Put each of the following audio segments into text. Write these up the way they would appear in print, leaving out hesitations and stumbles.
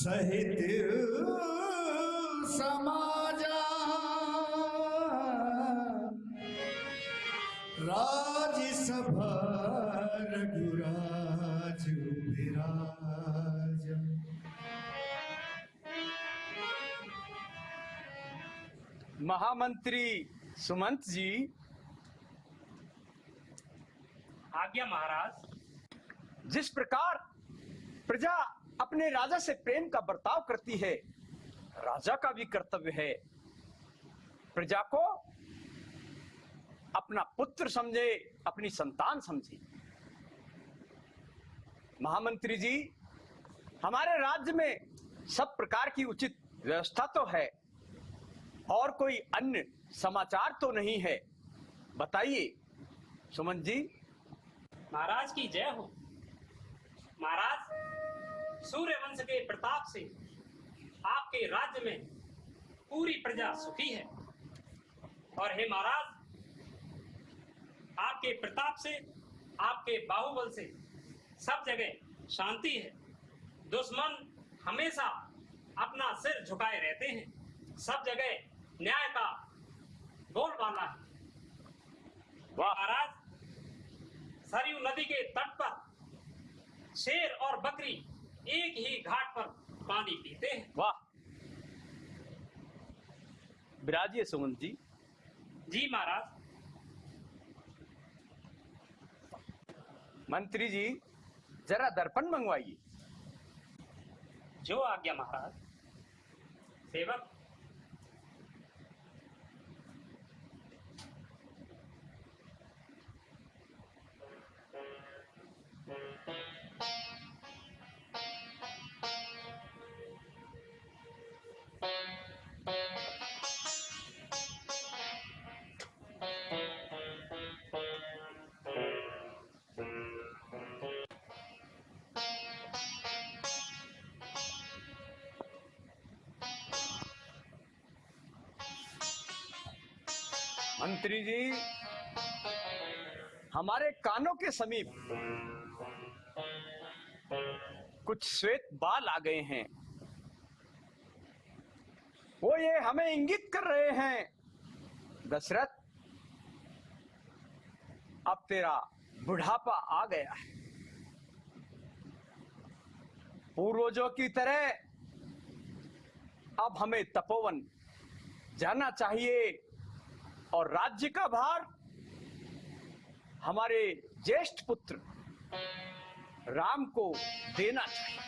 सहित समाजा राज्यसभा रघुराज विराज। महामंत्री सुमंत जी। आज्ञा महाराज। जिस प्रकार प्रजा अपने राजा से प्रेम का बर्ताव करती है, राजा का भी कर्तव्य है प्रजा को अपना पुत्र समझे, अपनी संतान समझे। महामंत्री जी, हमारे राज्य में सब प्रकार की उचित व्यवस्था तो है और कोई अन्य समाचार तो नहीं है, बताइए सुमन जी। महाराज की जय हो। महाराज, सूर्य वंश के प्रताप से आपके राज्य में पूरी प्रजा सुखी है और हे महाराज, आपके प्रताप से, आपके बाहुबल से सब जगह शांति है। दुश्मन हमेशा अपना सिर झुकाए रहते हैं, सब जगह न्याय का बोलबाला है। महाराज, सरयू नदी के तट पर शेर और बकरी एक ही घाट पर पानी पीते हैं। वाह, विराजिए सुमंत जी। जी महाराज। मंत्री जी, जरा दर्पण मंगवाइए। जो आज्ञा महाराज। सेवक। मंत्री जी, हमारे कानों के समीप कुछ श्वेत बाल आ गए हैं। वो ये हमें इंगित कर रहे हैं, दशरथ, अब तेरा बुढ़ापा आ गया है। पूर्वजों की तरह अब हमें तपोवन जाना चाहिए और राज्य का भार हमारे ज्येष्ठ पुत्र राम को देना चाहिए।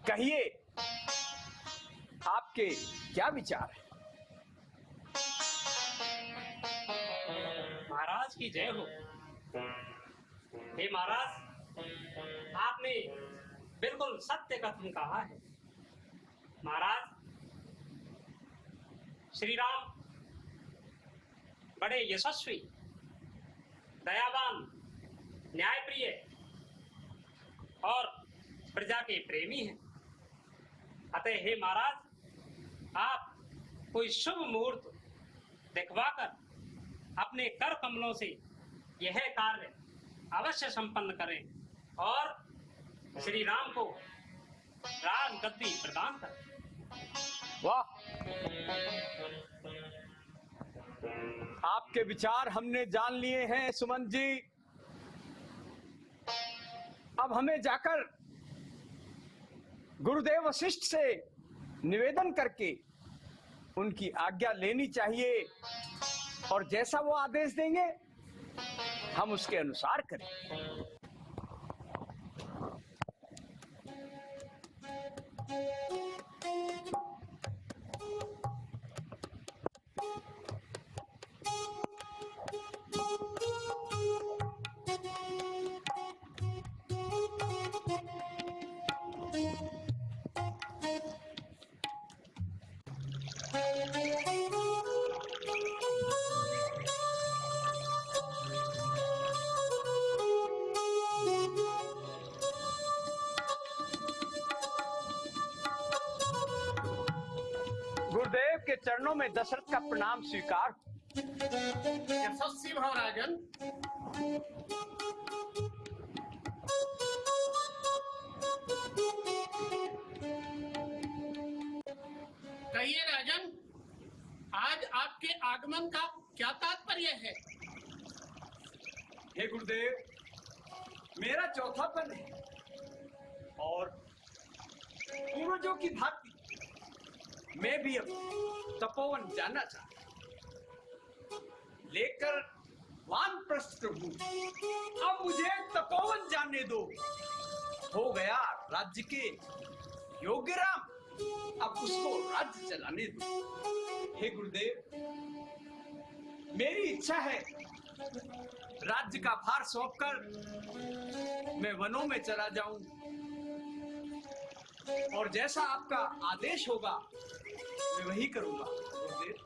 कहिए, आपके क्या विचार है? महाराज की जय हो। हे महाराज, आपने बिल्कुल सत्य कथन कहा है। महाराज, श्री राम बड़े यशस्वी, दयावान, न्यायप्रिय और प्रजा के प्रेमी हैं। अतः हे महाराज, आप कोई शुभ मुहूर्त दिखवाकर अपने कर कमलों से यह कार्य अवश्य संपन्न करें और श्री राम को राज गद्दी प्रदान करें। वाह, आपके विचार हमने जान लिए हैं सुमन जी। अब हमें जाकर गुरुदेव वशिष्ठ से निवेदन करके उनकी आज्ञा लेनी चाहिए और जैसा वो आदेश देंगे हम उसके अनुसार करें। गुरुदेव के चरणों में दशरथ का प्रणाम स्वीकार। यशस्वी भव राजन। कहिए राजन, आज आपके आगमन का क्या तात्पर्य है? हे गुरुदेव, मेरा चौथापन है और पूर्वजों की भांति मैं भी अब तपोवन जाना चाहता हूं। लेकर वानप्रस्थ प्रभु, अब मुझे तपोवन जाने दो। हो गया राज्य के योग्य राम, अब उसको राज्य चलाने दो। हे गुरुदेव, मेरी इच्छा है राज्य का भार सौंपकर मैं वनों में चला जाऊं और जैसा आपका आदेश होगा मैं वही करूंगा। गुरुदेव।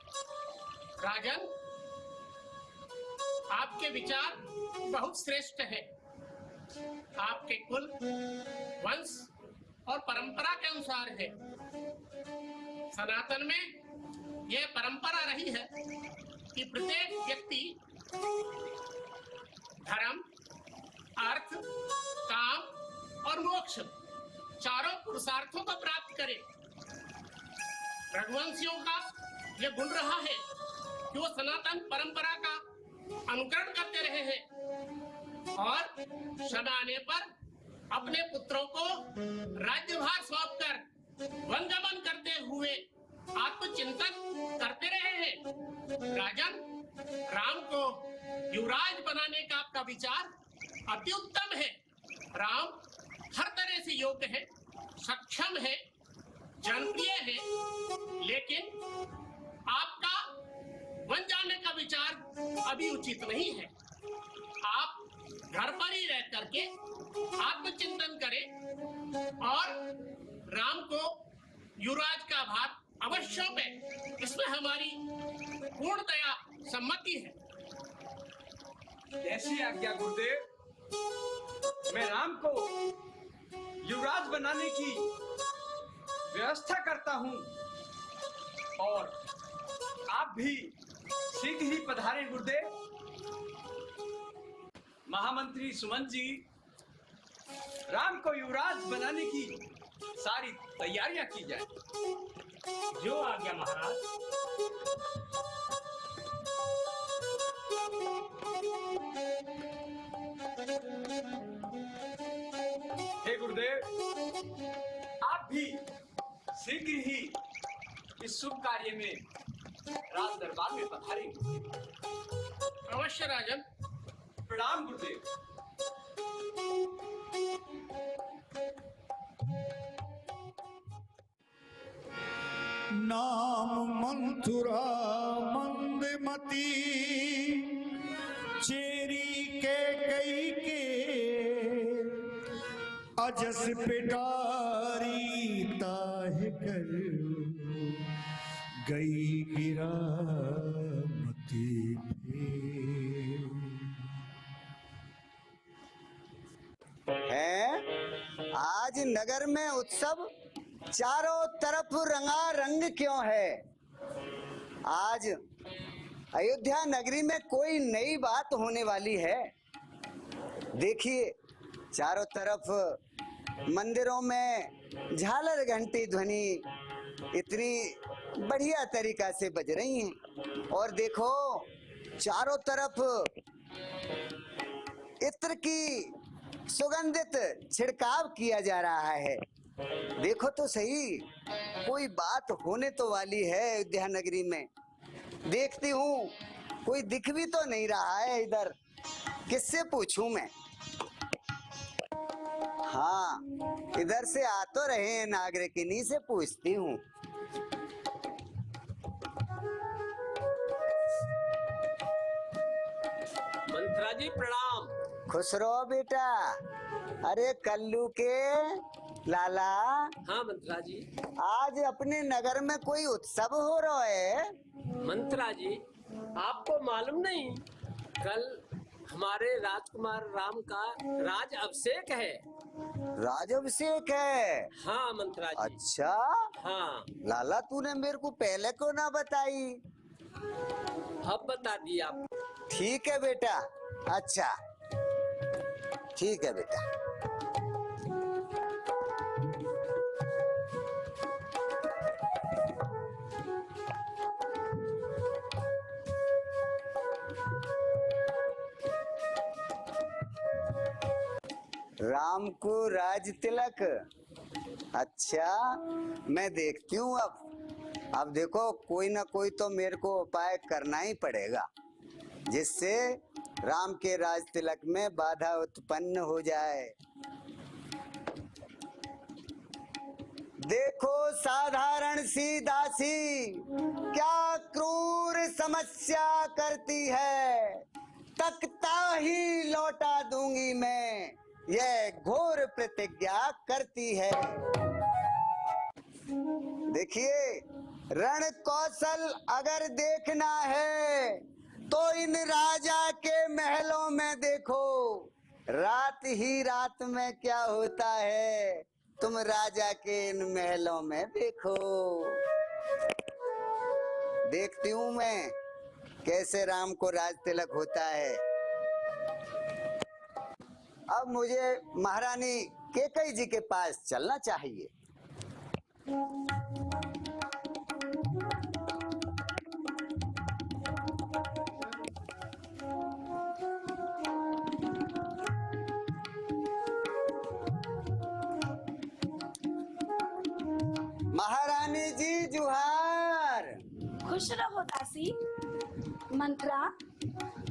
राजन, आपके विचार बहुत श्रेष्ठ है। आपके कुल, वंश और परंपरा के अनुसार है। सनातन में यह परंपरा रही है कि प्रत्येक व्यक्ति धर्म, अर्थ, काम और मोक्ष चारों पुरुषार्थों को प्राप्त करे। रघुवंशियों का यह गुण रहा है कि वो सनातन परंपरा का अनुकरण करते रहे हैं और समय आने पर अपने पुत्रों को राज्यभार सौंपकर वनगमन करते हुए आत्मचिंतन करते रहे हैं। राजन, राम को युवराज बनाने का आपका विचार अति उत्तम है। राम हर तरह से योग्य है, सक्षम है, जनप्रिय है, लेकिन आपका वन जाने का विचार अभी उचित नहीं है। आप घर पर ही रह करके आत्मचिंतन करें और राम को युवराज का भार अवश्य में, इसमें हमारी पूर्णतया सम्मति है। ऐसी आज्ञा गुरुदेव। मैं राम को युवराज बनाने की व्यवस्था करता हूं और आप भी शीघ्र ही पधारें गुरुदेव। महामंत्री सुमन जी, राम को युवराज बनाने की सारी तैयारियां की जाए। जो आज्ञा महाराज। हे गुरुदेव, आप भी शीघ्र ही इस शुभ कार्य में राज दरबार में पधारेंगे। अवश्य राजन। प्रणाम गुरुदेव। नाम मंथुरा मंदमती, चेरी के कई के अजस पिटारी ताहे कर गई गिरामती है। आज नगर में उत्सव चारों तरफ रंगारंग क्यों है? आज अयोध्या नगरी में कोई नई बात होने वाली है। देखिए, चारों तरफ मंदिरों में झालर घंटी ध्वनि इतनी बढ़िया तरीका से बज रही हैं और देखो चारों तरफ इत्र की सुगंधित छिड़काव किया जा रहा है। देखो तो सही, कोई बात होने तो वाली है अयोध्या नगरी में। देखती हूँ कोई दिख भी तो नहीं रहा है इधर, किससे पूछूं मैं? हाँ, इधर से आ तो रहे हैं नागरिक, इन्हीं से पूछती हूँ। मंत्रा जी प्रणाम। खुश रहो बेटा। अरे कल्लू के लाला, हाँ मंत्रा जी। आज अपने नगर में कोई उत्सव हो रहा है? मंत्रा जी, आपको मालूम नहीं, कल हमारे राजकुमार राम का राज अभिषेक है। राज अभिषेक है? हाँ मंत्रा जी। अच्छा, हाँ। लाला तूने मेरे को पहले क्यों ना बताई? अब बता दी आप। ठीक है बेटा, अच्छा ठीक है बेटा। राम को राज तिलक। अच्छा, मैं देखती हूँ अब देखो, कोई ना कोई तो मेरे को उपाय करना ही पड़ेगा जिससे राम के राज तिलक में बाधा उत्पन्न हो जाए। देखो साधारण सी दासी क्या क्रूर समस्या करती है, तख्ता ही लौटा दूंगी मैं, यह घोर प्रतिज्ञा करती है। देखिए, रण कौशल अगर देखना है तो इन राजा के महलों में देखो, रात ही रात में क्या होता है तुम राजा के इन महलों में देखो। देखती हूँ मैं कैसे राम को राज तिलक होता है। अब मुझे महारानी कैकेयी जी के पास चलना चाहिए। महारानी जी जुहार। खुश रहो दासी। मंत्रा,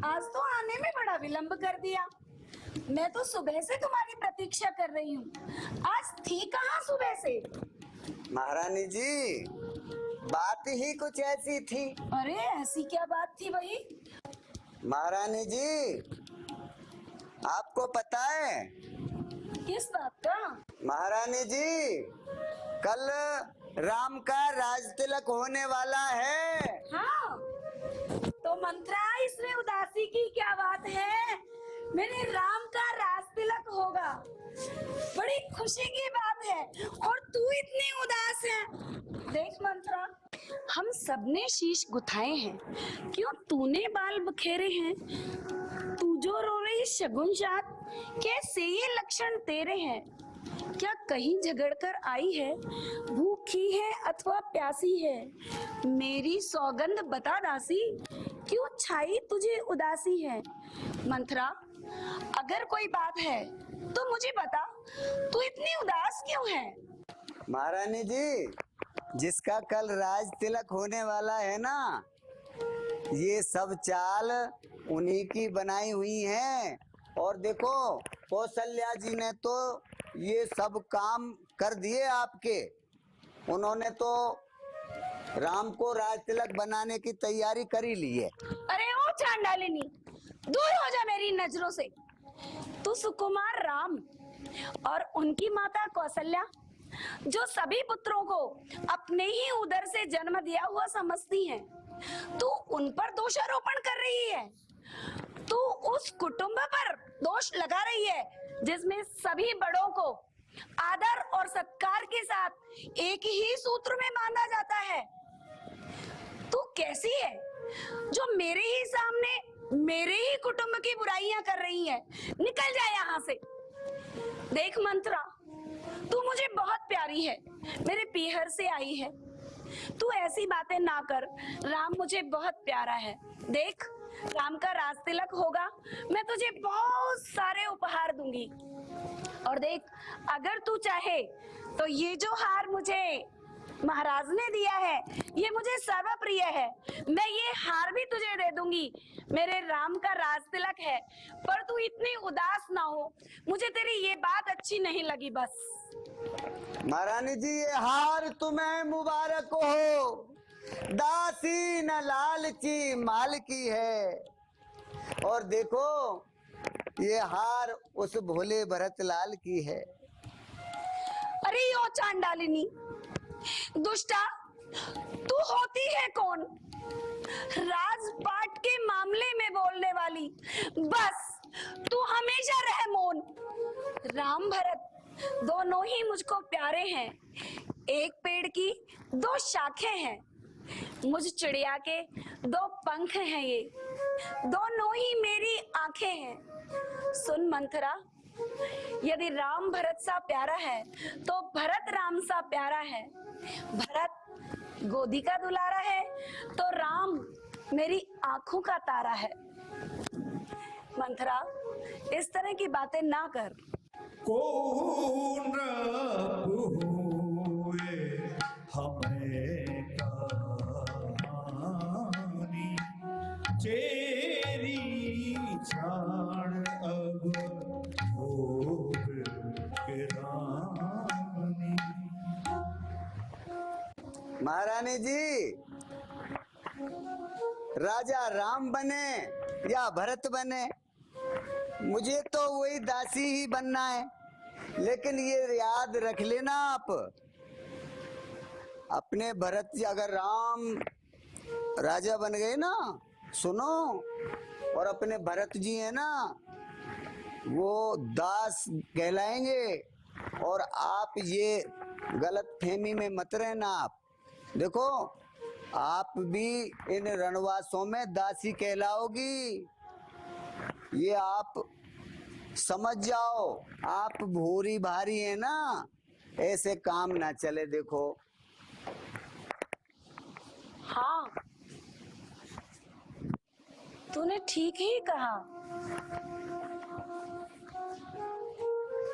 आज तो आने में बड़ा विलंब कर दिया। मैं तो सुबह से तुम्हारी प्रतीक्षा कर रही हूँ। आज थी कहाँ सुबह से? महारानी जी, बात ही कुछ ऐसी थी। अरे ऐसी क्या बात थी भाई? महारानी जी, आपको पता है? किस बात का? महारानी जी, कल राम का राज तिलक होने वाला है। हाँ, तो मंत्रा इसमें उदासी की क्या बात है? मेरे राम का राज तिलक होगा, बड़ी खुशी की बात है, और तू इतनी उदास है। देख मंत्रा, हम सबने शीश गुथाए हैं, क्यों तूने बाल बखेरे हैं? तू जो रो रही शगुन जात, कैसे ये लक्षण तेरे हैं? क्या कहीं झगड़ कर आई है, भूखी है अथवा प्यासी है? मेरी सौगंध बता दासी, क्यों छाई तुझे उदासी है? मंत्रा, अगर कोई बात है तो मुझे बता, तू इतनी उदास क्यों है? महारानी जी, जिसका कल राज तिलक होने वाला है ना, ये सब चाल उन्हीं की बनाई हुई है। और देखो, कौशल्या जी ने तो ये सब काम कर दिए आपके। उन्होंने तो राम को राज तिलक बनाने की तैयारी कर ही ली है। अरे ओ चांडालिनी, दूर हो जा मेरी नजरों से। तू सुकुमार राम और उनकी माता कौशल्या, जो सभी पुत्रों को अपने ही उदर से जन्म दिया हुआ समझती हैं, तू उन पर दोषारोपण कर रही है। तू उस कुटुंब पर दोष लगा रही है जिसमें सभी बड़ों को आदर और सत्कार के साथ एक ही सूत्र में बांधा जाता है। तू कैसी है जो मेरे ही सामने मेरे ही कुटुंब की बुराइयां कर रही है? निकल जा यहाँ से। देख मंत्रा, तू मुझे बहुत प्यारी है, मेरे पीहर से आई है। तू ऐसी बातें ना कर, राम मुझे बहुत प्यारा है। देख, राम का राज तिलक होगा, मैं तुझे बहुत सारे उपहार दूंगी। और देख, अगर तू चाहे तो ये जो हार मुझे महाराज ने दिया है, ये मुझे सर्वप्रिय है, मैं ये हार भी तुझे दे दूंगी। मेरे राम का राज तिलक है, पर तू इतनी उदास ना हो, मुझे तेरी ये बात अच्छी नहीं लगी बस। महारानी जी, ये हार तुम्हें मुबारक हो, दासी न लालची माल की है। और देखो, ये हार उस भोले भरत लाल की है। अरे ओ चांडालिनी, दुष्टा, तू होती है कौन? राजपाट के मामले में बोलने वाली, बस तू हमेशा रह मौन। राम भरत दोनों ही मुझको प्यारे हैं, एक पेड़ की दो शाखें हैं, मुझ चिड़िया के दो पंख हैं, ये दोनों ही मेरी आंखें हैं। सुन मंथरा, यदि राम भरत सा प्यारा है तो भरत राम सा प्यारा है। भरत गोदी का दुलारा है तो राम मेरी आंखों का तारा है। मंथरा, इस तरह की बातें ना कर। को नृप हुए हमें कहानी चेरी छाड़ अब भोग के रानी। महारानी जी, राजा राम बने या भरत बने, मुझे तो वही दासी ही बनना है। लेकिन ये याद रख लेना आप, अपने भरत जी अगर राम राजा बन गए ना, सुनो, और अपने भरत जी है ना वो दास कहलाएंगे। और आप ये गलत फहमी में मत रहना। आप देखो, आप भी इन रणवासों में दासी कहलाओगी, ये आप समझ जाओ। आप भूरी भारी है ना, ऐसे काम ना चले। देखो, हाँ, तूने ठीक ही कहा।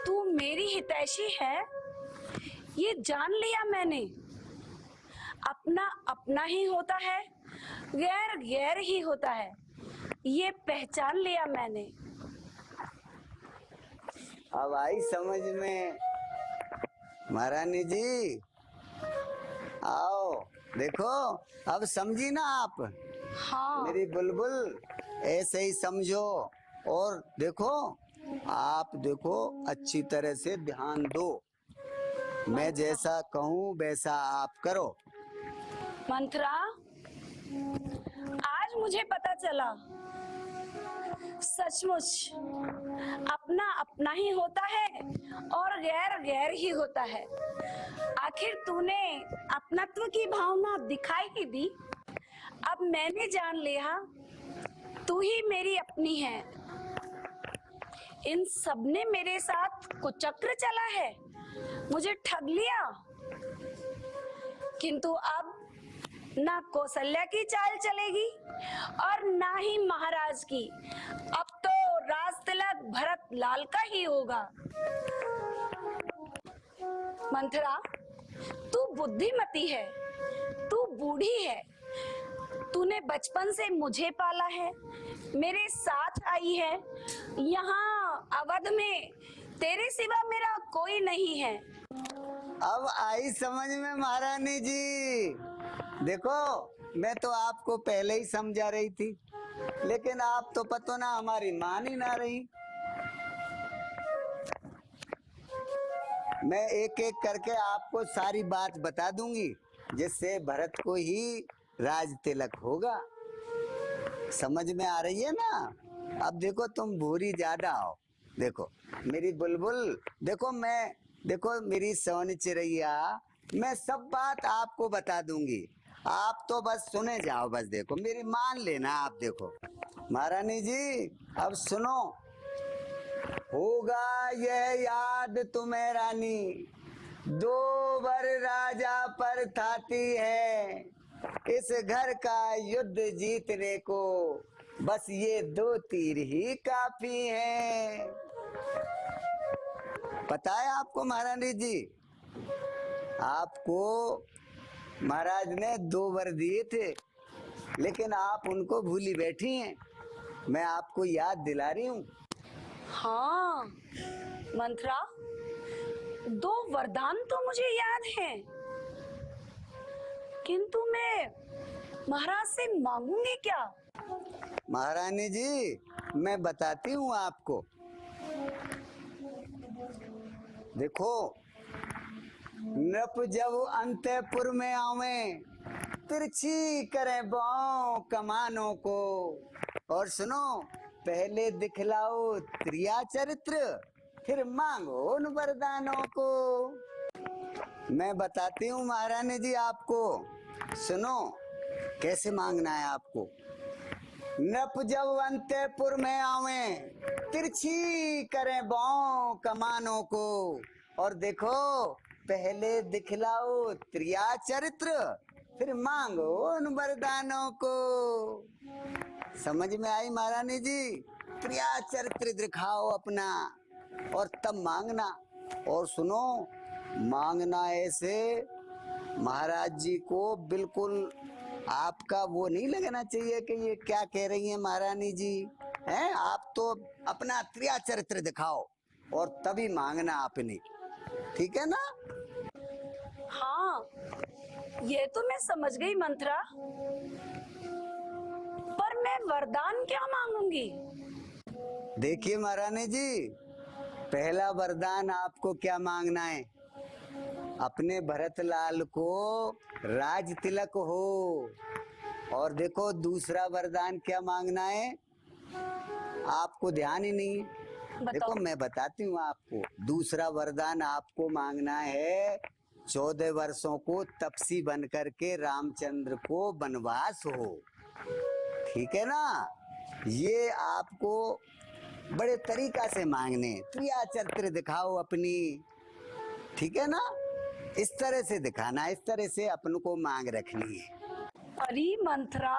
तू मेरी हितैषी है, ये जान लिया मैंने। अपना अपना ही होता है, गैर गैर ही होता है, ये पहचान लिया मैंने। अब आई समझ में महारानी जी। आओ देखो, अब समझी ना आप हाँ, मेरी बुलबुल, ऐसे ही समझो। और देखो, आप देखो अच्छी तरह से ध्यान दो, मैं जैसा कहूँ वैसा आप करो। मंथरा, आज मुझे पता चला सचमुच अपना अपना ही होता है और गैर गैर ही होता है। आखिर तूने अपनत्व की भावना दिखाई ही दी। अब मैंने जान लिया तू ही मेरी अपनी है। इन सबने मेरे साथ कुचक्र चला है, मुझे ठग लिया। किंतु अब ना कौशल्या की चाल चलेगी और ना ही महाराज की। अब तो राज तिलक भरत लाल का ही होगा। मंथरा, तू बुद्धिमती है, तू बूढ़ी है। तूने बचपन से मुझे पाला है, मेरे साथ आई है। यहाँ अवध में तेरे सिवा मेरा कोई नहीं है। अब आई समझ में महारानी जी। देखो, मैं तो आपको पहले ही समझा रही थी, लेकिन आप तो पतो ना हमारी मान ही ना रही। मैं एक एक करके आपको सारी बात बता दूंगी, जिससे भरत को ही राज तिलक होगा। समझ में आ रही है ना? अब देखो, तुम भूरी ज्यादा हो। देखो मेरी बुलबुल, देखो मेरी सोन चिड़ैया, मैं सब बात आपको बता दूंगी, आप तो बस सुने जाओ। बस देखो, मेरी मान लेना आप। देखो महारानी जी, अब सुनो। होगा यह याद तुम्हें रानी, 2 वर राजा पर थाती है। इस घर का युद्ध जीतने को बस ये 2 तीर ही काफी हैं। पता है आपको महारानी जी, आपको महाराज ने 2 वर दिए थे, लेकिन आप उनको भूली बैठी हैं। मैं आपको याद दिला रही हूँ। हाँ मंथरा, 2 वरदान तो मुझे याद हैं, किंतु मैं महाराज से मांगूंगी क्या? महारानी जी, मैं बताती हूँ आपको। देखो, नृप जब अंतपुर में आवे, तिरछी करें बाहों कमानों को। और सुनो, पहले दिखलाओ त्रिया चरित्र, फिर मांगो उन वरदानों को। मैं बताती हूँ महारानी जी आपको, सुनो कैसे मांगना है आपको। नृप जब अंतपुर में आवे, तिरछी करें बाहों कमानों को। और देखो, पहले दिखलाओ त्रिया चरित्र, फिर मांगो उन वरदानों को। समझ में आई महारानी जी? त्रिया चरित्र दिखाओ अपना, और तब मांगना। और सुनो, मांगना ऐसे महाराज जी को बिल्कुल आपका वो नहीं लगना चाहिए कि ये क्या कह रही हैं महारानी जी, हैं? आप तो अपना त्रिया चरित्र दिखाओ और तभी मांगना आपने, ठीक है ना? हाँ, ये तो मैं समझ गई मंत्रा, पर मैं वरदान क्या मांगूंगी? देखिए महारानी जी, पहला वरदान आपको क्या मांगना है? अपने भरतलाल को राज तिलक हो। और देखो दूसरा वरदान क्या मांगना है? आपको ध्यान ही नहीं है। देखो मैं बताती हूँ आपको, दूसरा वरदान आपको मांगना है 14 वर्षों को तपसी बन करके रामचंद्र को वनवास हो, ठीक है ना? ये आपको बड़े तरीका से मांगने, त्रिया चरित्र दिखाओ अपनी, ठीक है ना? इस तरह से दिखाना, इस तरह से अपन को मांग रखनी है। अरे मंत्रा,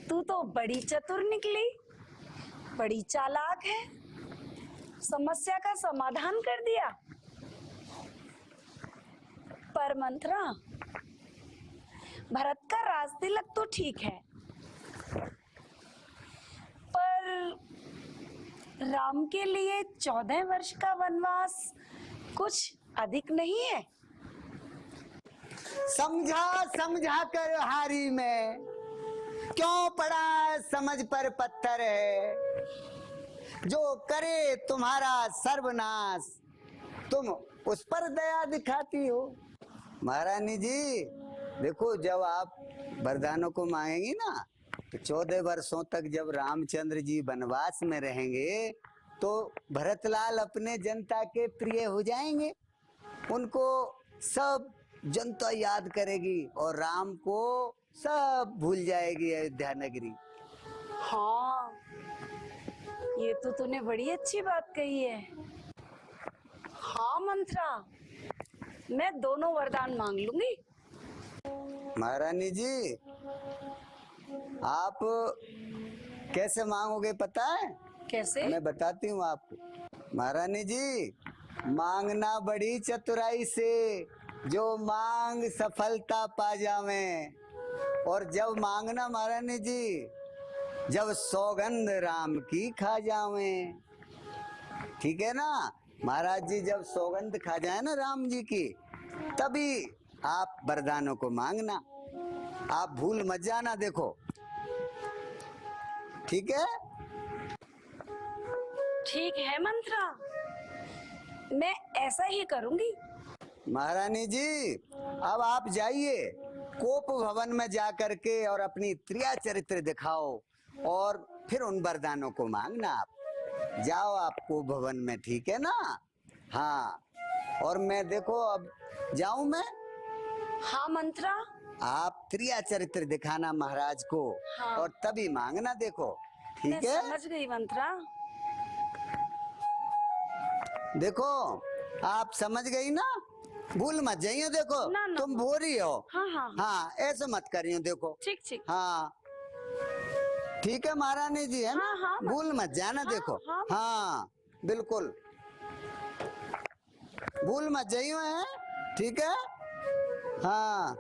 तू तो बड़ी चतुर निकली, बड़ी चालाक है, समस्या का समाधान कर दिया। पर मंत्रा, भरत का राज तिलक तो ठीक है, पर राम के लिए 14 वर्ष का वनवास कुछ अधिक नहीं है? समझा समझा कर हारी में, क्यों पड़ा समझ पर पत्थर है, जो करे तुम्हारा सर्वनाश, तुम उस पर दया दिखाती हो। महारानी जी देखो, जब आप वरदानों को मांगेंगी ना, तो 14 वर्षों तक जब रामचंद्र जी वनवास में रहेंगे तो भरतलाल अपने जनता के प्रिय हो जाएंगे, उनको सब जनता याद करेगी और राम को सब भूल जाएगी अयोध्या नगरी। हाँ, ये तो तूने बड़ी अच्छी बात कही है। हाँ मंत्रा, मैं दोनों वरदान मांग लूंगी। महारानी जी आप कैसे मांगोगे पता है? कैसे? मैं बताती हूँ आपको। महारानी जी, मांगना बड़ी चतुराई से, जो मांग सफलता पा जावे। और जब मांगना महारानी जी, जब सौगंध राम की खा जावे, ठीक है ना? महाराज जी जब सौगंध खा जाए ना राम जी की, तभी आप वरदानों को मांगना, आप भूल मत जाना। देखो ठीक है? ठीक है मंत्रा, मैं ऐसा ही करूंगी। महारानी जी अब आप जाइए कोप भवन में जा करके और अपनी त्रिया चरित्र दिखाओ और फिर उन वरदानों को मांगना। आप जाओ आप कोप भवन में, ठीक है ना? हाँ, और मैं देखो अब जाऊं मैं? हाँ मंत्रा। आप त्रिया चरित्र दिखाना महाराज को। हाँ। और तभी मांगना, देखो मैं ठीक है? समझ गई मंत्रा। देखो आप समझ गई ना, भूल मत जाइयो। देखो ना, ना, तुम भूल रही हो। हाँ हाँ हाँ ऐसे मत करियो, देखो। ठीक ठीक। हाँ ठीक है महारानी जी, है ना? हाँ, हाँ, भूल मत जाना। हाँ, देखो हाँ। हाँ बिल्कुल भूल मत जाइयो, है ठीक है? हाँ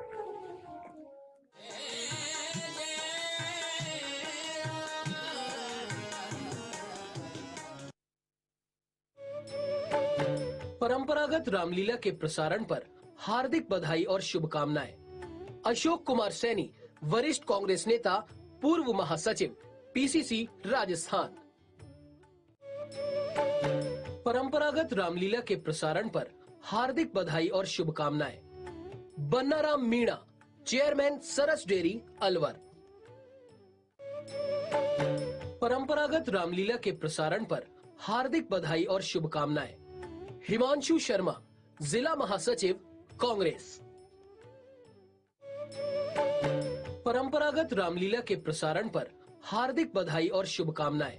परंपरागत रामलीला के प्रसारण पर हार्दिक बधाई और शुभकामनाएं। अशोक कुमार सैनी, वरिष्ठ कांग्रेस नेता, पूर्व महासचिव, पीसीसी राजस्थान। परंपरागत रामलीला के प्रसारण पर हार्दिक बधाई और शुभकामनाएं। बन्नाराम मीणा, चेयरमैन सरस डेयरी, अलवर। परंपरागत रामलीला के प्रसारण पर हार्दिक बधाई और शुभकामनाएं। हिमांशु शर्मा, जिला महासचिव, कांग्रेस। परंपरागत रामलीला के प्रसारण पर हार्दिक बधाई और शुभकामनाएं।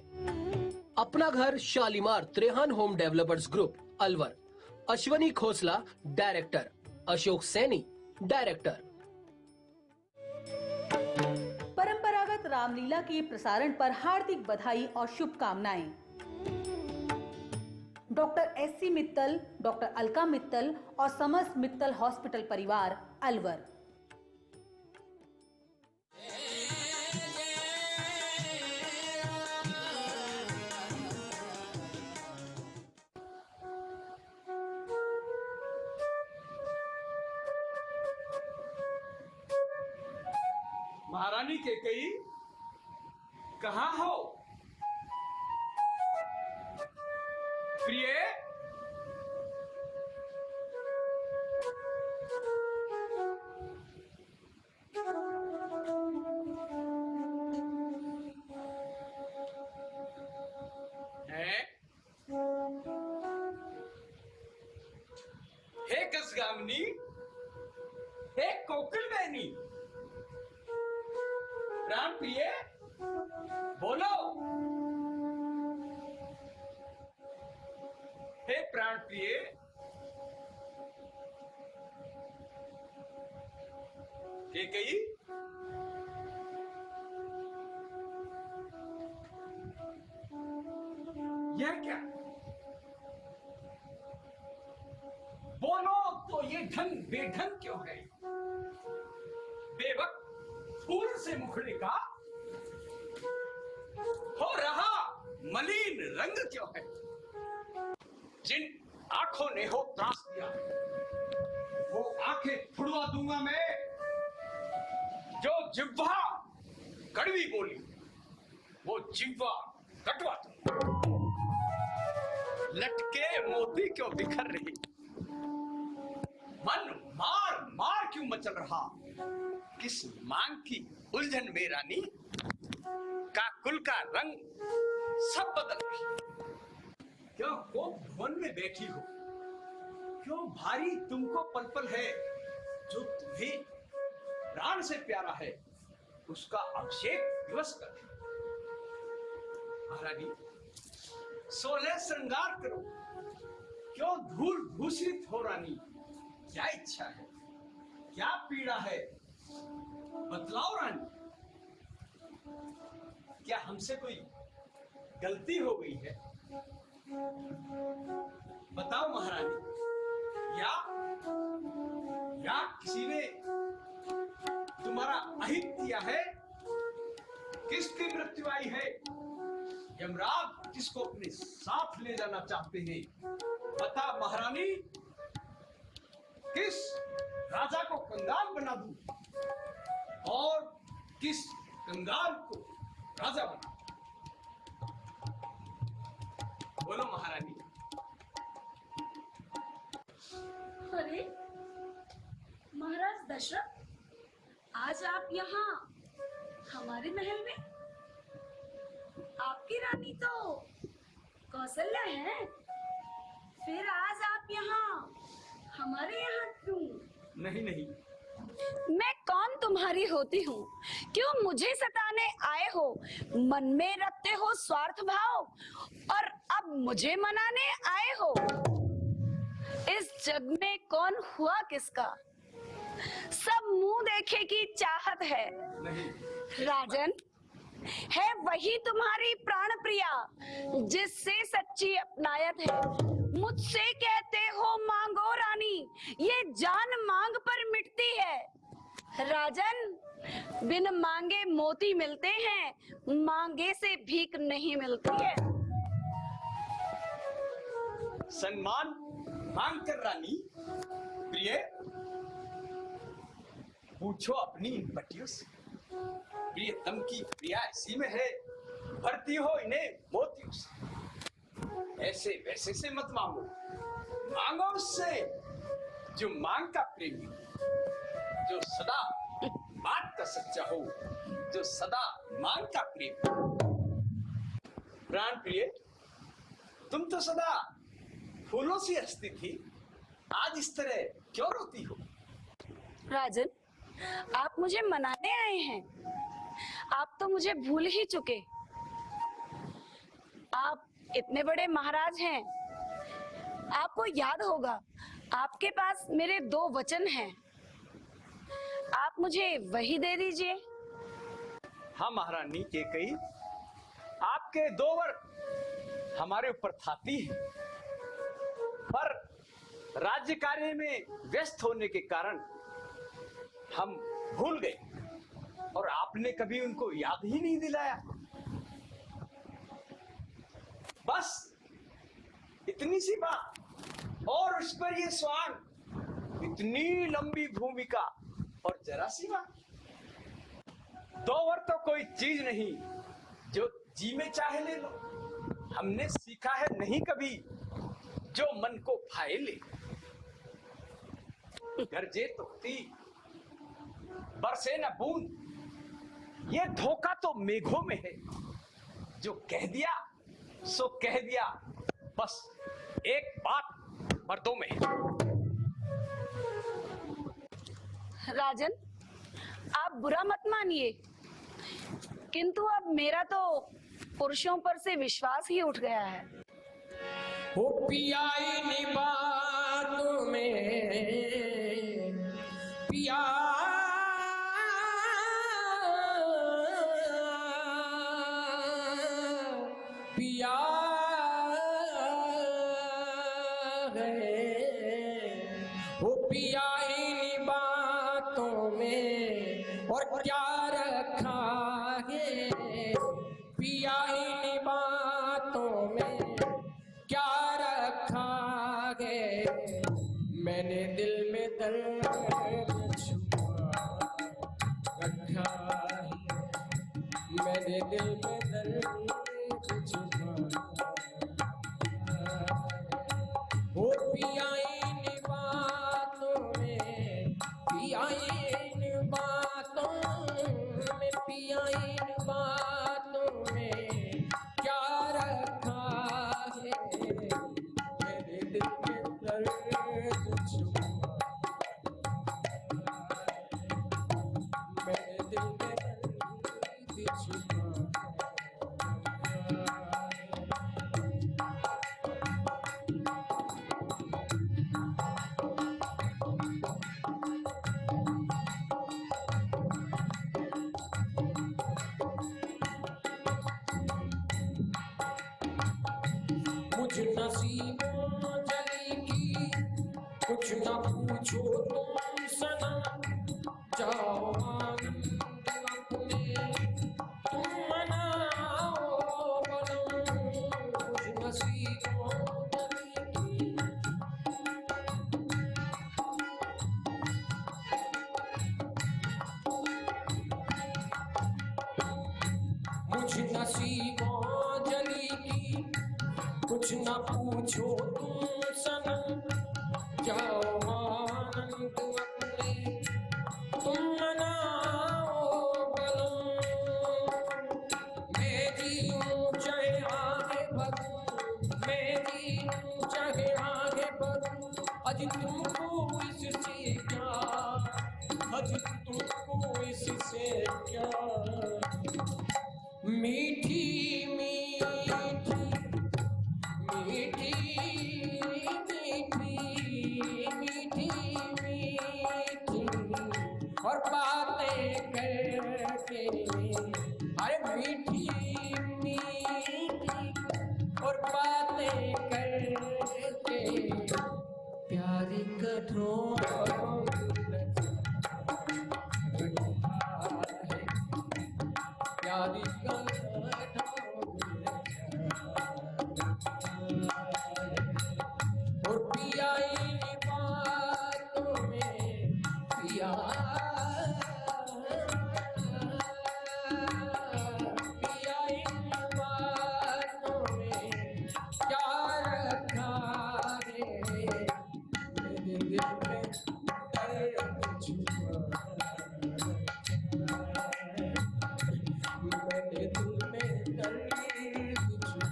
अपना घर Shalimar Trehan home developers group, Alwar. Ashwani Khosla, director. Ashok Saini, director. परंपरागत रामलीला के प्रसारण पर हार्दिक बधाई और शुभकामनाएं। Doctor SC. Mittal, doctor Alka Mittal और समस्त मित्तल हॉस्पिटल परिवार अलवर। महारानी कैकेयी, कहाँ हो? प्रिय, हे कसगामिनी, हे कोकिल बहनी, प्राण प्रिय, बोलो। हे प्राण प्रिय, कैकेयी, यह क्या? बोलो तो ये ढंग बेढंग क्यों है? बेवक्त फूल से मुखड़े का हो रहा मलिन रंग क्यों है? जिन आंखों ने हो त्रास दिया, वो आंखें फुड़वा दूंगा मैं। जो जिह्वा कड़वी बोली, वो जिह्वा कटवा दूंगा। लटके मोती क्यों बिखर रही, मन मार मार क्यों मचल रहा? किस मांग की उलझन में रानी, काकुल का रंग सब बदल रही। क्यों कोप भवन में बैठी हो? क्यों भारी तुमको पल पल है? जो तुम्हें प्राण से प्यारा है, उसका अभिषेक दिवस कर। महारानी, सोलह श्रृंगार करो। क्यों धूल भूषित हो रानी? क्या इच्छा है, क्या पीड़ा है, बतलाओ रानी। क्या हमसे कोई गलती हो गई है? बताओ महारानी। या किसी ने तुम्हारा अहित किया है? किसकी मृत्यु आई है? यमराज किसको अपने साथ ले जाना चाहते हैं? बता महारानी, किस राजा को कंगाल बना दूं और किस कंगाल को राजा बना? बोलो महारानी। अरे महाराज दशरथ, आज आप यहाँ हमारे महल में? आपकी रानी तो कौशल्या है, फिर आज आप यहाँ हमारे यहाँ क्यों? नहीं नहीं, मैं कौन तुम्हारी होती हूँ? क्यों मुझे सताने आए हो? मन में रखते हो स्वार्थ भाव और अब मुझे मनाने आए हो? इस जग में कौन हुआ किसका? सब मुंह देखे की चाहत है। नहीं। राजन, है वही तुम्हारी प्राण प्रिया जिससे सच्ची अपनायत है। मुझसे कहते हो मांगो रानी, ये जान मांग पर मिटती है। राजन, बिन मांगे मोती मिलते हैं, मांगे से भीख नहीं मिलती है। सम्मान मांग कर रानी। प्रिय, पूछो अपनी इन पटियों से। प्रियतम की प्रिया इसी में है, भरती हो इन्हें मोतियों से। ऐसे वैसे से मत मांगो, मांगो उससे जो मांग का प्रेमी, जो सदा बात का सच्चा हो, जो सदा मांग का प्रेमी। प्राण प्रिय, तुम तो सदा फूलों से हंसती थी, आज इस तरह क्यों रोती हो? राजन, आप मुझे मनाने आए हैं? आप तो मुझे भूल ही चुके। आप इतने बड़े महाराज हैं, आपको याद होगा आपके पास मेरे 2 वचन हैं, आप मुझे वही दे दीजिए। हाँ महारानी कैकेयी, आपके 2 वर हमारे ऊपर थाती है। पर राज्य कार्य में व्यस्त होने के कारण हम भूल गए और आपने कभी उनको याद ही नहीं दिलाया। बस इतनी सी बात और उस पर ये स्वांग, इतनी लंबी भूमिका और जरा सी बात। 2 वर्ष तो कोई चीज नहीं जो जी में चाहे ले लो। हमने सीखा है नहीं कभी जो मन को भाए ले। गरजे तो तीर, बरसे न बूंद, ये धोखा तो मेघों में है। जो कह दिया सो कह दिया, बस एक बात मर्दों में है। राजन, आप बुरा मत मानिए, किंतु अब मेरा तो पुरुषों पर से विश्वास ही उठ गया है। हो पियाई नी बातों में पिया पिया है। हो पियाई नी बातों में और क्या रखा है। पियाई नी बातों में क्या रखा है। मैंने दिल में दर्द छुपा रखा है। मैंने दिल में दर्द छुपा वो पियाई इन बातों में पियाई इन बातों में पियाई इन बातों में क्या रखा है। मेरे दिल में दर्द छुपा मेरे दिल में दर्द छुपा। मुझ नसीबों जली की कुछ न पूछो तुम सनम। जाओ आनंद अपने तुम मनाओ बलम। मुझ नसीबों जली की मुझ नसीबों जली की कुछ न पूछो तुम सनम। जाओ आनंद अपने तुम मनाओ बलम। मैं जीऊं चाहे आगे बढ़ूं मैं जीऊं चाहे आगे बढ़ूं। अज तुमको इससे क्या अज तुमको इससे क्या। मीठी मीठी मीठी मीठी मीठी मीठी और बातें करके अरे मीठी मीठी और बातें करके प्यारी कठोर प्यारी और पियाई बातों में पिया पियाई बातों में क्या रखा है। मेरे दिल में दर्द छुपा मेरे दिल में दर्द छुपा।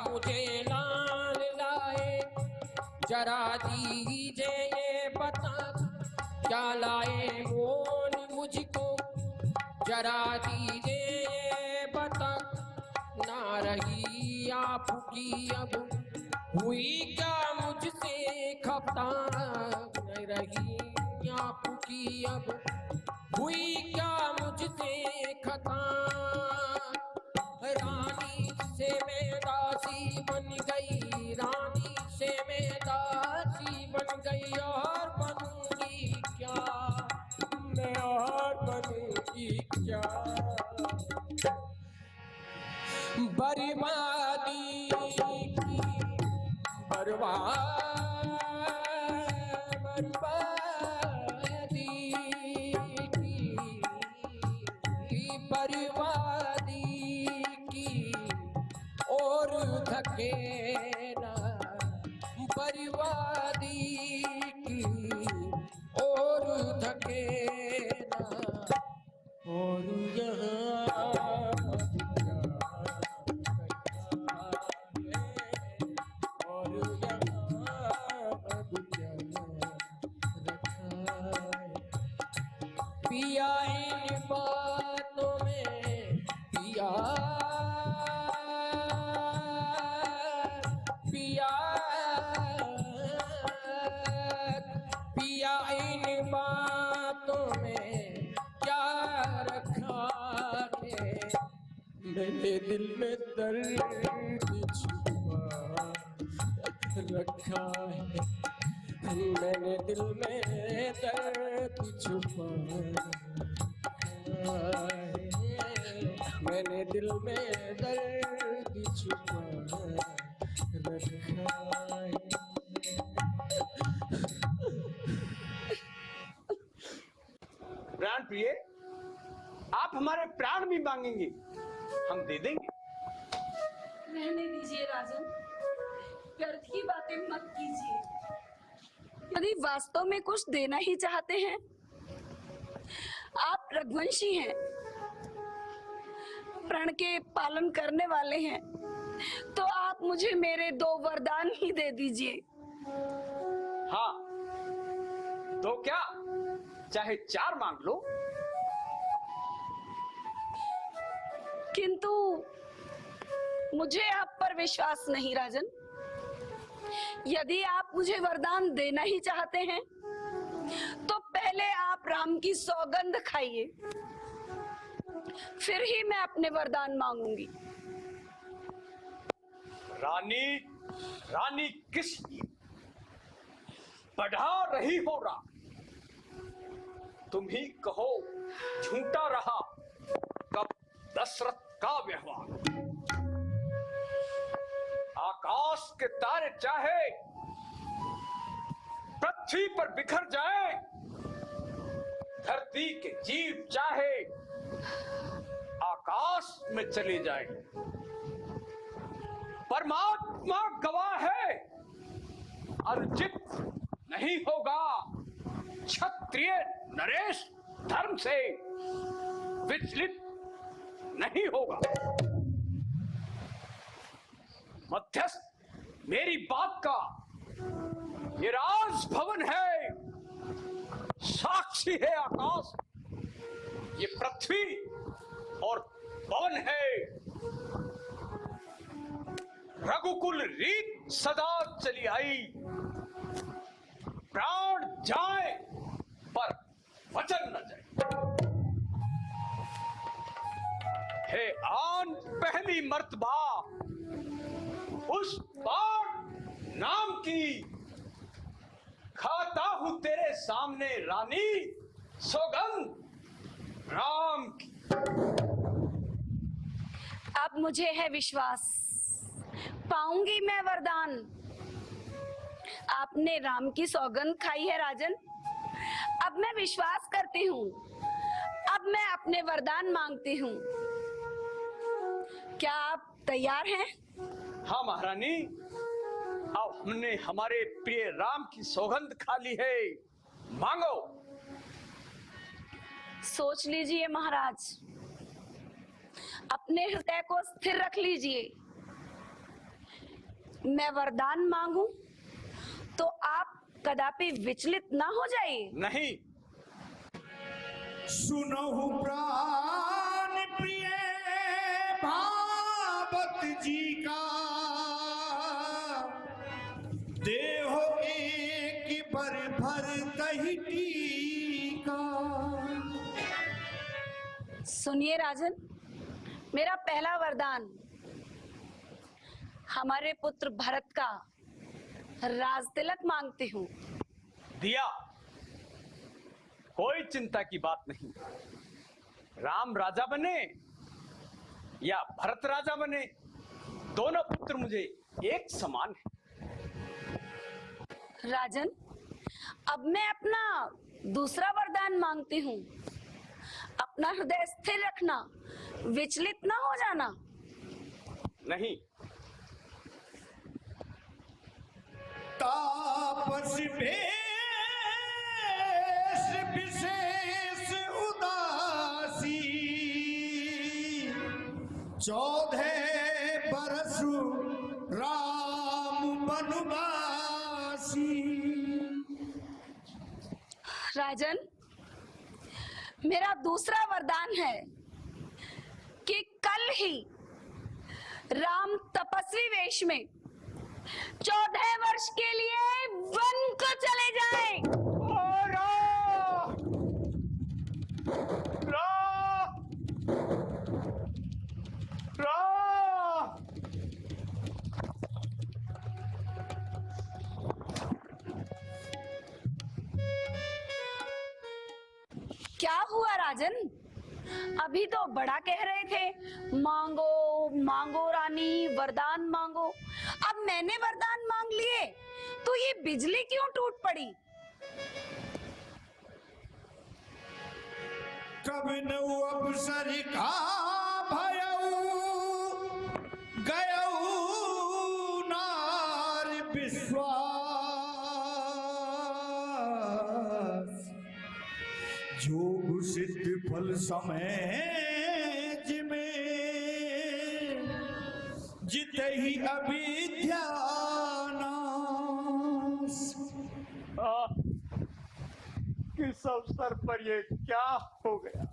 मुझे लाल लाए जरा दीजिए ये बता। क्या लाए मोल मुझको जरा दीजिए ये बता। फूकी अब हुई क्या मुझसे खता न रही आंखों की अब हुई क्या मुझसे खता रानी से मैं दासी बन गई रानी से मैं दासी बन गई और बनूंगी क्या मैं और बनूंगी क्या बर्बादी की बर्बादी की बर्बादी की और धकेला बर्बादी की और धकेला और यहाँ पिया इन बातों में पिया पिया पिया इन बातों में क्या रखा है मेरे दिल में दर्द छुपा रखा है मैंने दिल में दर्द छुपा है मैंने दिल में दर्द छुपा रखा है प्राण प्रिय, आप हमारे प्राण भी मांगेंगे, हम दे देंगे। रहने दीजिए राजन, व्यर्थ की बातें मत कीजिए। यदि वास्तव में कुछ देना ही चाहते हैं, आप रघुवंशी हैं, प्रण के पालन करने वाले हैं, तो आप मुझे मेरे 2 वरदान ही दे दीजिए। हाँ, 2 क्या, चाहे 4 मांग लो। किंतु मुझे आप पर विश्वास नहीं राजन। यदि आप मुझे वरदान देना ही चाहते हैं, तो पहले आप राम की सौगंध खाइए, फिर ही मैं अपने वरदान मांगूंगी। रानी, रानी किस लिए बढ़ा रही हो राम? तुम ही कहो, झूठा रहा कब दशरथ का व्यवहार। आकाश के तारे चाहे पृथ्वी पर बिखर जाए, धरती के जीव चाहे आकाश में चले जाए, परमात्मा गवाह है, अर्जित नहीं होगा क्षत्रिय नरेश धर्म से विचलित नहीं होगा। मध्यस्थ मेरी बात का ये राज भवन है, साक्षी है आकाश, ये पृथ्वी और पवन है। रघुकुल रीत सदा चली आई, प्राण जाए पर वचन न जाए। हे आन पहली मर्तबा उस बाण नाम की खाता हूं तेरे सामने रानी सौगंध राम की। अब मुझे है विश्वास, पाऊंगी मैं वरदान। आपने राम की सौगंध खाई है राजन, अब मैं विश्वास करती हूँ, अब मैं अपने वरदान मांगती हूँ। क्या आप तैयार हैं? हाँ महारानी, अब हमने हमारे प्रिय राम की सौगंध खा ली है, मांगो। सोच लीजिए महाराज, अपने हृदय को स्थिर रख लीजिए। मैं वरदान मांगू तो आप कदापि विचलित ना हो जाइए। नहीं। सुनहु प्राण प्रिय भावत जी का भर दही टीका। सुनिए राजन, मेरा पहला वरदान हमारे पुत्र भरत का राज तिलक मांगती हूँ। दिया, कोई चिंता की बात नहीं। राम राजा बने या भरत राजा बने, दोनों पुत्र मुझे एक समान हैं। राजन, अब मैं अपना दूसरा वरदान मांगती हूँ। अपना हृदय स्थिर रखना, विचलित ना हो जाना। नहीं, तापस भेष विशेष उदासी, 14 बरस राम वनवासी। राजन, मेरा दूसरा वरदान है कि कल ही राम तपस्वी वेश में 14 वर्ष के लिए वन को चले जाएं। क्या हुआ राजन? अभी तो बड़ा कह रहे थे, मांगो मांगो रानी, वरदान मांगो। अब मैंने वरदान मांग लिए तो ये बिजली क्यों टूट पड़ी? कब नौ अवसर का भयऊ, गयऊ नार विश्वास। जोग सिद्ध फल समय जिमें, जित ही अविद्या नाश। किस अवसर पर ये क्या हो गया?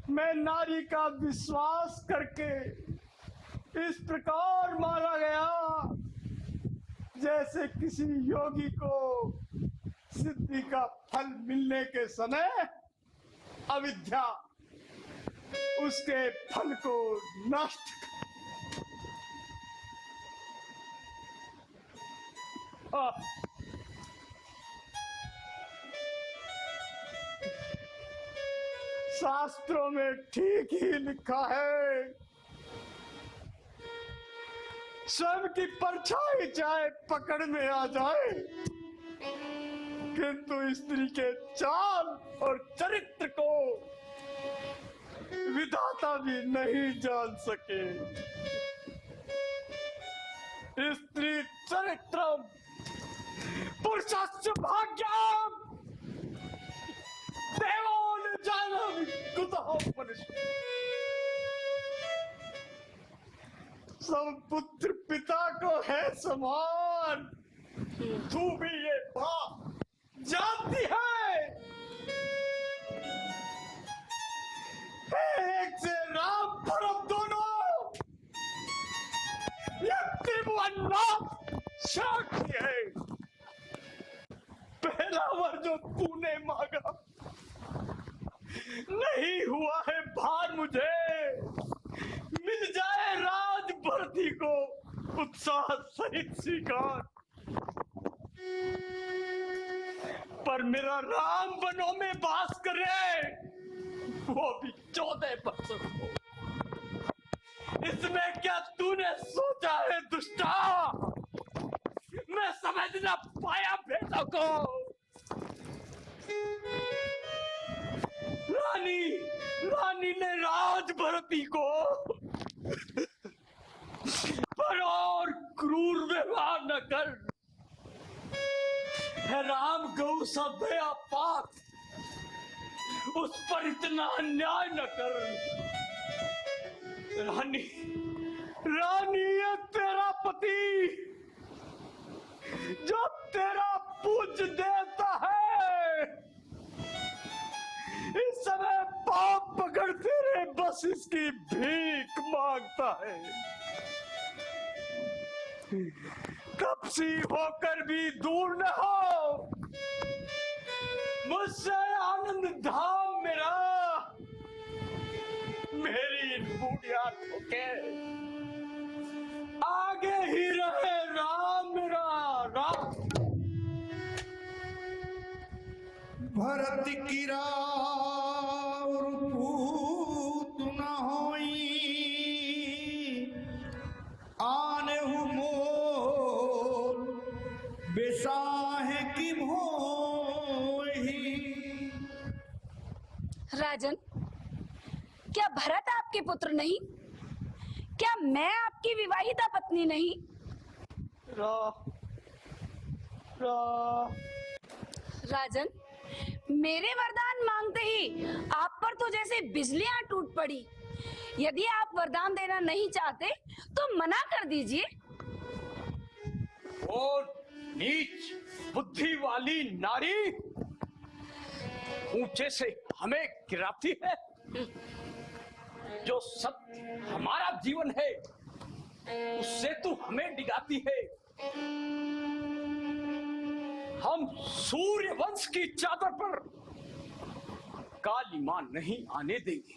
मैं नारी का विश्वास करके इस प्रकार मारा गया जैसे किसी योगी को सिद्धि का फल मिलने के समय अविद्या उसके फल को नष्ट शास्त्रों में ठीक ही लिखा है, स्वयं की परछाई चाहे पकड़ में आ जाए, किंतु स्त्री के चाल और चरित्र को विधाता भी नहीं जान सके। स्त्री चरित्रम पुरुषस्य भाग्यम देवो न जानन्ति कुतः मनुष्य। सब पुत्र पिता को है समान, तू भी ये बात जानती है। एक से राम भरत दोनों ये त्रिभुवन साक्षी है। पहला वर जो तूने मांगा नहीं हुआ है भार मुझे, मिल जाए राज भरती को उत्साह सहित स्वीकार। पर मेरा राम वनों में वास करे, वो भी 14 वर्षों को। इसमें क्या तूने सोचा है दुष्टा? मैं समझ न पाया भेदों को। रानी ने राज भरती को पर और क्रूर व्यवहार न कर। है राम गौ सभ्य पाप, उस पर इतना अन्याय न कर। रानी है तेरा पति जो तेरा पूज देता है। इस समय पाप पकड़ते रहे, बस इसकी भीख मांगता है। कब खुशी होकर भी दूर न हो, मुझसे आनंद धाम मेरा, मेरी बूढ़िया के आगे ही रहे राम मेरा राम। भरत की राउर पूत न होई, आने हूँ मोर बेसाहे की मोही। राजन, क्या भरत आपके पुत्र नहीं? क्या मैं आपकी विवाहिता पत्नी नहीं? राजन, मेरे वरदान मांगते ही आप पर तो जैसे बिजलियां टूट पड़ी। यदि आप वरदान देना नहीं चाहते तो मना कर दीजिए। और नीच बुद्धि वाली नारी ऊंचे से हमें गिराती है। जो सत्य हमारा जीवन है उससे तू हमें डिगाती है। हम सूर्य वंश की चादर पर कालीमान नहीं आने देंगे।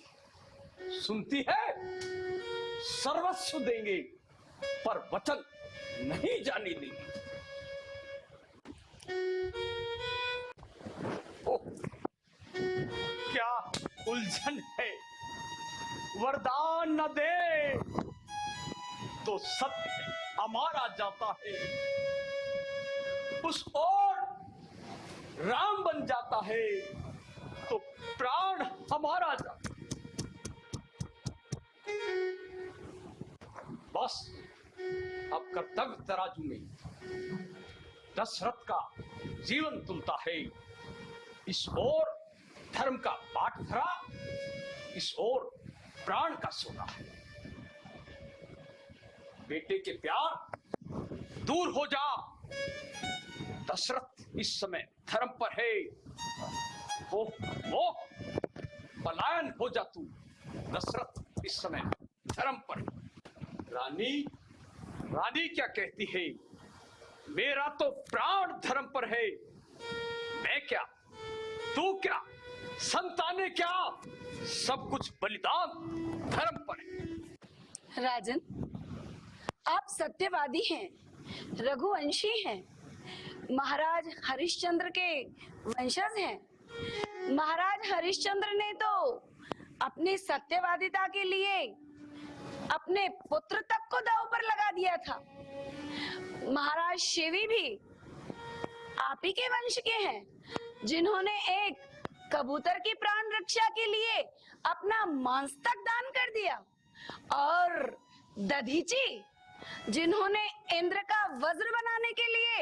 सुनती है? सर्वस्व देंगे पर वचन नहीं जाने देंगे। ओह, क्या उलझन है। वरदान न दे तो सत्य हमारा जाता है, उस ओर राम बन जाता है तो प्राण हमारा जाता है। बस अब कर्तव्य तराजू में दशरथ का जीवन तुलता है। इस ओर धर्म का पाठ धरा, इस ओर प्राण का सोना है। बेटे के प्यार दूर हो जा। दशरथ इस समय धर्म पर है, वो पलायन हो जा तू। दशरथ इस समय धर्म पर है। रानी क्या कहती है? मेरा तो प्राण धर्म पर है। मैं क्या, तू क्या, संतानें क्या, सब कुछ बलिदान धर्म पर है। राजन, आप सत्यवादी हैं, रघुवंशी हैं, महाराज हरिश्चंद्र के वंशज हैं। महाराज हरिश्चंद्र ने तो अपनी सत्यवादिता के लिए अपने पुत्र तक को दांव पर लगा दिया था। महाराज शिवी भी आप ही के वंश के हैं, जिन्होंने एक कबूतर की प्राण रक्षा के लिए अपना मांस तक दान कर दिया, और दधीची जिन्होंने इंद्र का वज्र बनाने के लिए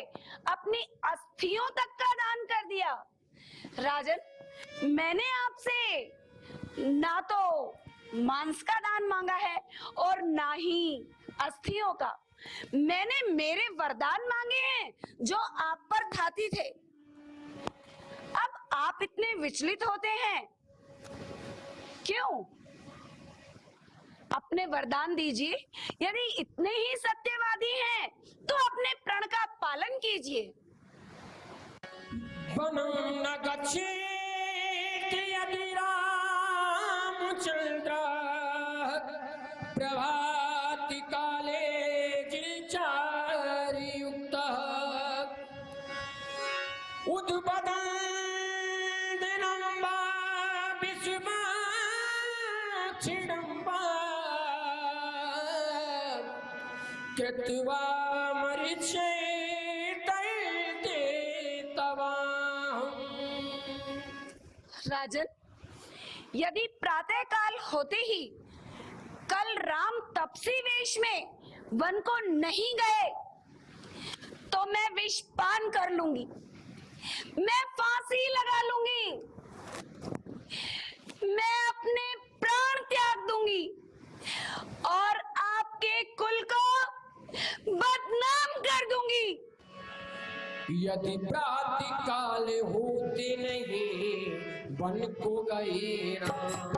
अपनी अस्थियों तक का दान कर दिया। राजन, मैंने आपसे ना तो मांस का दान मांगा है और ना ही अस्थियों का। मैंने मेरे वरदान मांगे हैं जो आप पर खाती थे। अब आप इतने विचलित होते हैं क्यों? अपने वरदान दीजिए। यदि इतने ही सत्यवादी हैं तो अपने प्रण का पालन कीजिए। वनं न गच्छेत् यदि रामचन्द्र प्रभाति काले जिचारियुक्तः उद्बदन् दिनं वा विश्वमाक्षिणं वा कृत्वा मरीचेतैते तवाहम्। राजन, यदि प्रातः काल होते ही कल राम तपसी वेश में वन को नहीं गए तो मैं विष पान कर लूंगी, मैं फांसी लगा लूंगी, मैं अपने प्राण त्याग दूंगी और आपके कुल को बदनाम कर दूंगी। यदि प्रातः काल होते नहीं वन को गए राम,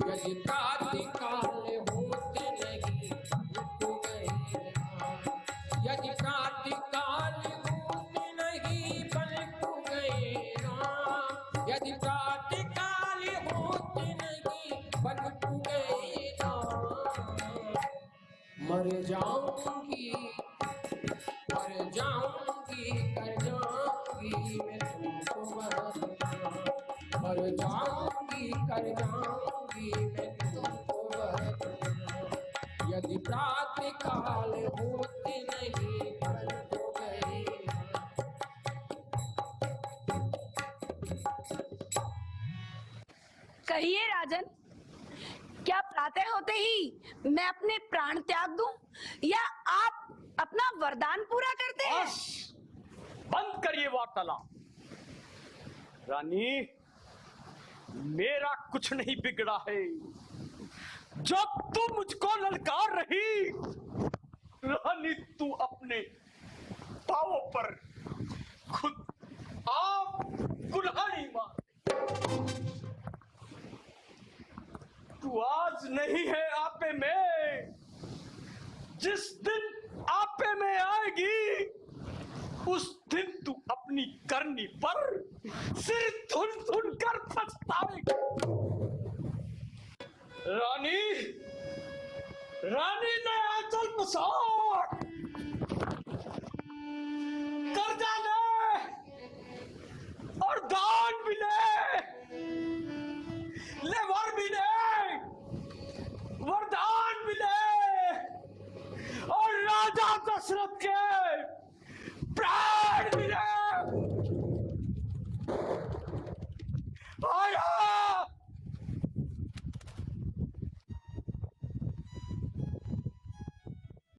यदि प्रातः काल होते नहीं वन को गए राम, यदि प्रातः काल मर जाऊंगी कर जाऊंगी मैं तुमको वरदान। मर जाऊंगी कर जाऊंगी मैं तुमको वरदान। यदि प्रातः काल होते नहीं घर हो गई। कहिए राजन, क्या प्रातः होते ही मैं अपने प्राण त्याग दूं या आप अपना वरदान पूरा करते हैं? बस बंद करिए वार्तालाप। रानी, मेरा कुछ नहीं बिगड़ा है। जब तू मुझको ललकार रही, रानी तू अपने पांवों पर खुद आप कुल्हाड़ी मार। तू आज नहीं है आपे में, जिस दिन आपे में आएगी उस दिन तू अपनी करनी पर सिर धुन धुन कर पछताएगी। रानी, रानी ने आंचल पसार, कर्जा ले और दान भी ले वर भी ले, वरदान भी ले और राजा दशरथ के